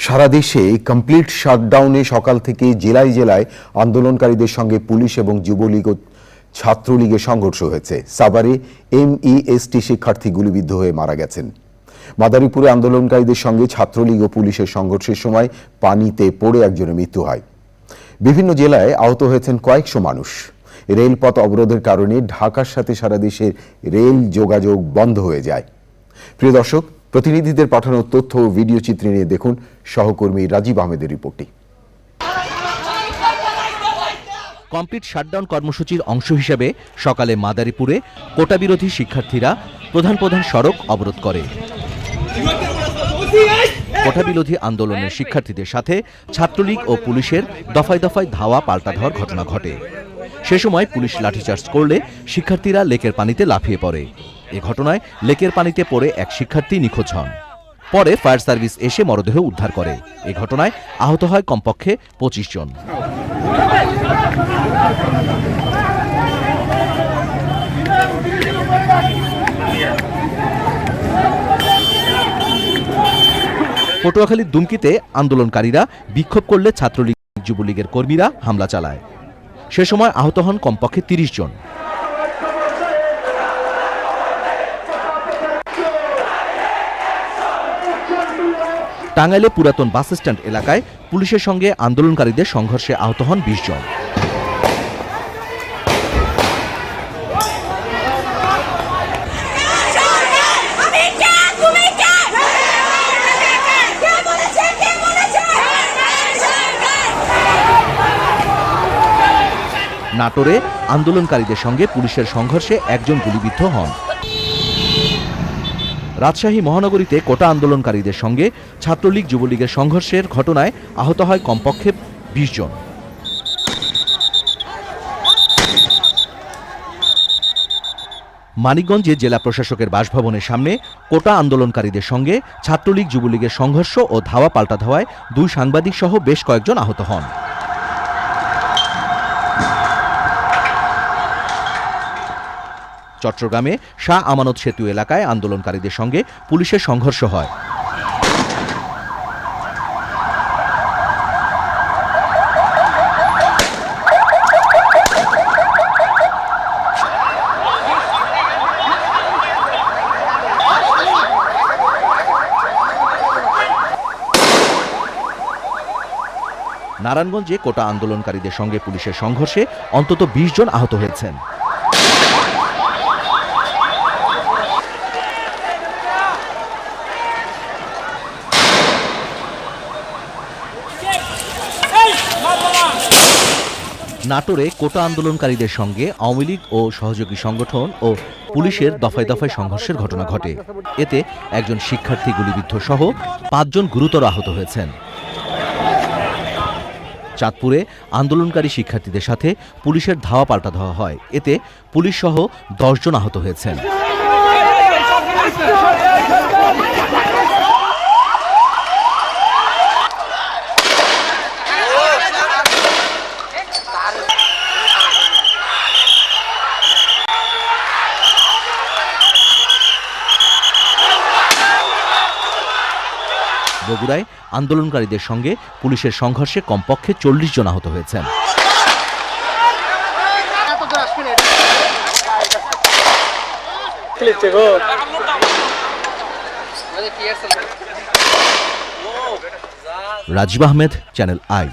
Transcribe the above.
সারা দেশে কমপ্লিট শাটডাউনে সকাল থেকে জেলায় জেলায় আন্দোলনকারীদের সঙ্গে পুলিশ এবং যুবলীগ ও ছাত্রলীগের সংঘর্ষ হয়েছে। সাভারে এমইএসটি শিক্ষার্থী গুলিবিদ্ধ হয়ে মারা গেছেন। মাদারীপুরে আন্দোলনকারীদের সঙ্গে ছাত্রলীগ ও পুলিশের সংঘর্ষের সময় পানিতে পড়ে একজনের মৃত্যু হয়। বিভিন্ন জেলায় আহত হয়েছেন কয়েকশো মানুষ। রেলপথ অবরোধের কারণে ঢাকার সাথে সারা দেশের রেল যোগাযোগ বন্ধ হয়ে যায়। প্রিয় দর্শক, প্রতিনিধিদের পাঠানো তথ্য ও ভিডিও চিত্র নিয়ে দেখুন সহকর্মী রাজীব আহমেদের রিপোর্টটি। কমপ্লিট শাটডাউন কর্মসূচির অংশ হিসেবে সকালে মাদারীপুরে কোটা বিরোধী শিক্ষার্থীরা প্রধান সড়ক অবরোধ করে। কোটা বিরোধী আন্দোলনের শিক্ষার্থীদের সাথে ছাত্রলীগ ও পুলিশের দফায় দফায় ধাওয়া পাল্টা ধাওয়ার ঘটনা ঘটে। সে সময় পুলিশ লাঠিচার্জ করলে শিক্ষার্থীরা লেকের পানিতে লাফিয়ে পড়ে। এ ঘটনায় লেকের পানিতে পড়ে এক শিক্ষার্থী নিখোঁজ হন। পরে ফায়ার সার্ভিস এসে মরদেহ উদ্ধার করে। এ ঘটনায় আহত হয় কমপক্ষে 25 জন। পটুয়াখালীর দুমকিতে আন্দোলনকারীরা বিক্ষোভ করলে ছাত্রলীগ যুবলীগের কর্মীরা হামলা চালায়। সে সময় আহত হন কমপক্ষে 30 জন। টাঙ্গাইলে পুরাতন বাস স্ট্যান্ড এলাকায় পুলিশের সঙ্গে আন্দোলনকারীদের সংঘর্ষে আহত হন 20 জন। নাটোরে আন্দোলনকারীদের সঙ্গে পুলিশের সংঘর্ষে একজন গুলিবিদ্ধ হন। রাজশাহী মহানগরীতে কোটা আন্দোলনকারীদের সঙ্গে ছাত্রলীগ যুবলীগের সংঘর্ষের ঘটনায় আহত হয় কমপক্ষে 20 জন। মানিকগঞ্জে জেলা প্রশাসকের বাসভবনের সামনে কোটা আন্দোলনকারীদের সঙ্গে ছাত্রলীগ যুবলীগের সংঘর্ষ ও ধাওয়া পাল্টা ধাওয়ায় 2 সাংবাদিক সহ বেশ কয়েকজন আহত হন। চট্টগ্রামে শাহ আমানত সেতু এলাকায় আন্দোলনকারীদের সঙ্গে পুলিশের সংঘর্ষ হয়। নারায়ণগঞ্জে কোটা আন্দোলনকারীদের সঙ্গে পুলিশের সংঘর্ষে অন্তত 20 জন আহত হয়েছেন। নাটোরে কোটা আন্দোলনকারীদের সঙ্গে আওয়ামী লীগ ও সহযোগী সংগঠন ও পুলিশের দফায় দফায় সংঘর্ষের ঘটনা ঘটে। এতে একজন শিক্ষার্থী গুলিবিদ্ধ সহ 5 জন গুরুতর আহত হয়েছেন। চাঁদপুরে আন্দোলনকারী শিক্ষার্থীদের সাথে পুলিশের ধাওয়া পাল্টা ধাওয়া হয়। এতে পুলিশ সহ 10 জন আহত হয়েছেন। বগুড়ায় আন্দোলনকারীদের সঙ্গে পুলিশের সংঘর্ষে কমপক্ষে 40 জন আহত হয়েছেন। Rajiv Ahmed, channel I.